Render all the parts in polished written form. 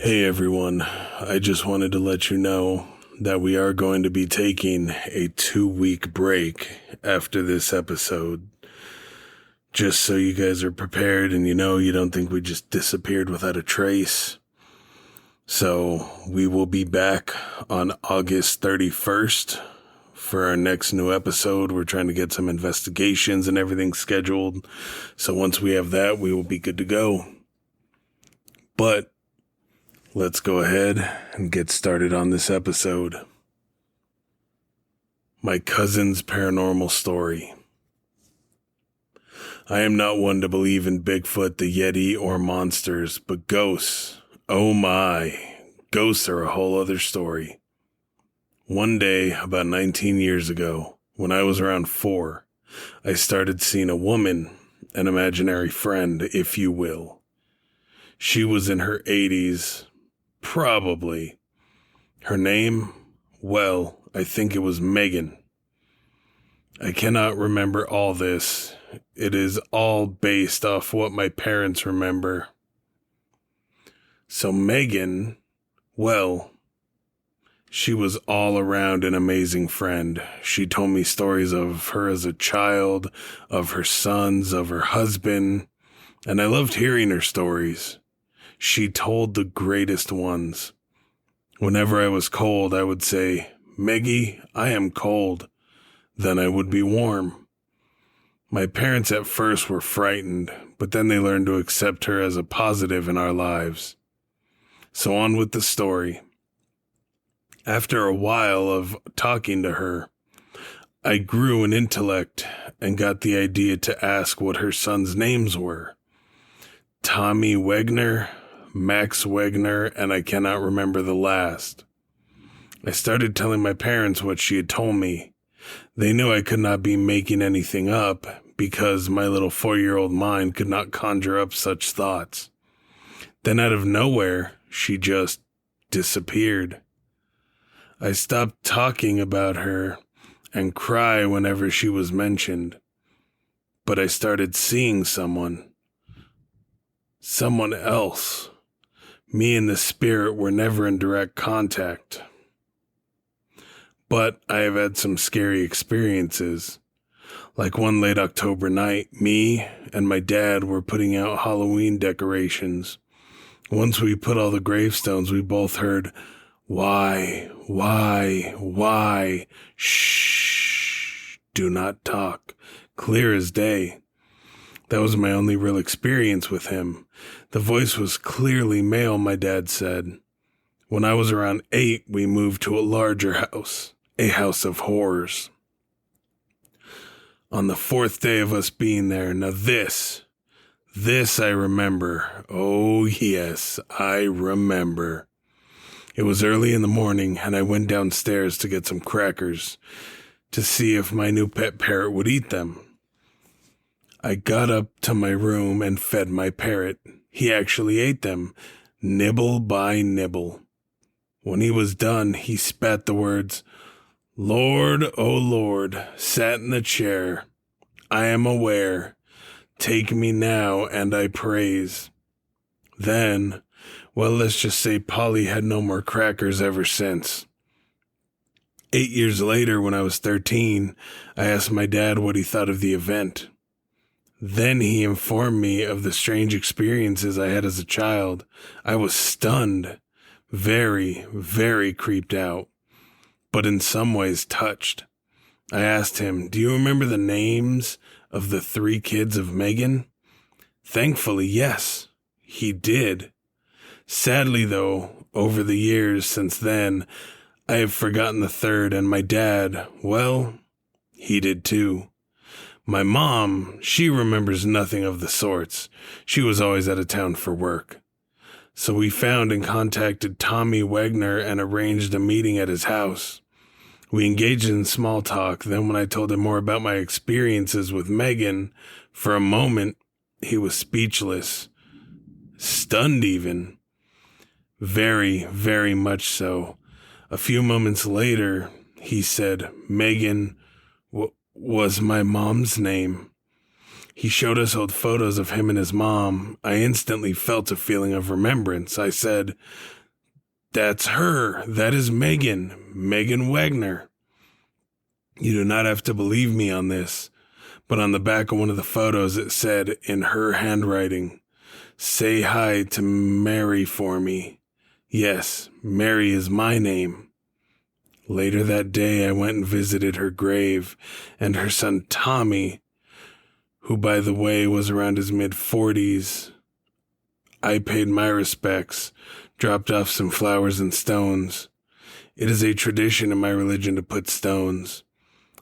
Hey everyone, I just wanted to let you know that we are going to be taking a 2-week break after this episode. Just so you guys are prepared and you don't think we just disappeared without a trace. So we will be back on August 31st for our next new episode. We're trying to get some investigations and everything scheduled. So once we have that, we will be good to go. But let's go ahead and get started on this episode. My cousin's paranormal story. I am not one to believe in Bigfoot, the Yeti, or monsters, but ghosts, oh my, ghosts are a whole other story. One day, about 19 years ago, when I was around 4, I started seeing a woman, an imaginary friend, if you will. She was in her 80s, probably. Her name? Well, I think it was Megan. I cannot remember all this. It is all based off what my parents remember. So Megan, well, she was all around an amazing friend. She told me stories of her as a child, of her sons, of her husband, and I loved hearing her stories. She told the greatest ones. Whenever I was cold, I would say, "Meggie, I am cold." Then I would be warm. My parents at first were frightened, but then they learned to accept her as a positive in our lives. So on with the story. After a while of talking to her, I grew in intellect and got the idea to ask what her sons' names were. Tommy Wegner, Max Wegner, and I cannot remember the last. I started telling my parents what she had told me. They knew I could not be making anything up because my little 4-year-old mind could not conjure up such thoughts. Then out of nowhere, she just disappeared. I stopped talking about her and cry whenever she was mentioned. But I started seeing someone else. Me and the spirit were never in direct contact. But I have had some scary experiences. Like one late October night, me and my dad were putting out Halloween decorations. Once we put all the gravestones, we both heard, why, shh, do not talk, clear as day. That was my only real experience with him. The voice was clearly male, my dad said. When I was around 8, we moved to a larger house, a house of horrors. On the 4th day of us being there, now this I remember. Oh yes, I remember. It was early in the morning and I went downstairs to get some crackers to see if my new pet parrot would eat them. I got up to my room and fed my parrot. He actually ate them, nibble by nibble. When he was done, he spat the words, "Lord, oh Lord, sat in the chair. I am aware. Take me now, and I praise." Then, well, let's just say Polly had no more crackers ever since. 8 years later, when I was 13, I asked my dad what he thought of the event. Then he informed me of the strange experiences I had as a child. I was stunned, very, very creeped out, but in some ways touched. I asked him, "Do you remember the names of the 3 kids of Megan?" Thankfully, yes, he did. Sadly, though, over the years since then, I have forgotten the 3rd, and my dad, well, he did too. My mom, she remembers nothing of the sorts. She was always out of town for work. So we found and contacted Tommy Wegner and arranged a meeting at his house. We engaged in small talk. Then when I told him more about my experiences with Megan, for a moment, he was speechless, stunned even. Very, very much so. A few moments later, he said, "Megan was my mom's name." He showed us old photos of him and his mom. I instantly felt a feeling of remembrance. I said, That's her. That is Megan Wagner. You do not have to believe me on this, but on the back of one of the photos it said in her handwriting, "Say hi to Mary for me." Yes, Mary is my name. Later that day, I went and visited her grave, and her son Tommy, who, by the way, was around his mid-40s. I paid my respects, dropped off some flowers and stones. It is a tradition in my religion to put stones.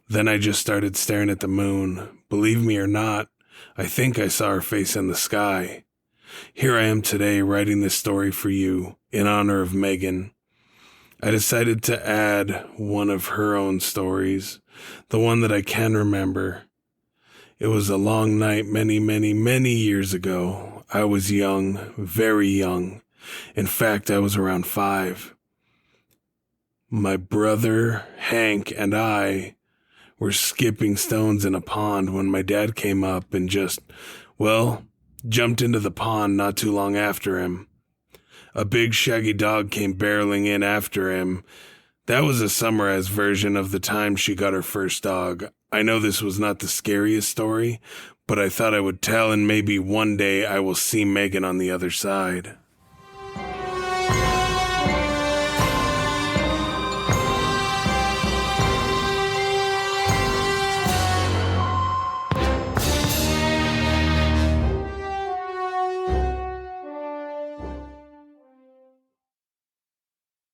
Then I just started staring at the moon. Believe me or not, I think I saw her face in the sky. Here I am today writing this story for you in honor of Megan. I decided to add one of her own stories, the one that I can remember. It was a long night many years ago. I was young, very young. In fact, I was around 5. My brother, Hank, and I were skipping stones in a pond when my dad came up and jumped into the pond not too long after him. A big shaggy dog came barreling in after him. That was a summarized version of the time she got her first dog. I know this was not the scariest story, but I thought I would tell, and maybe one day I will see Megan on the other side.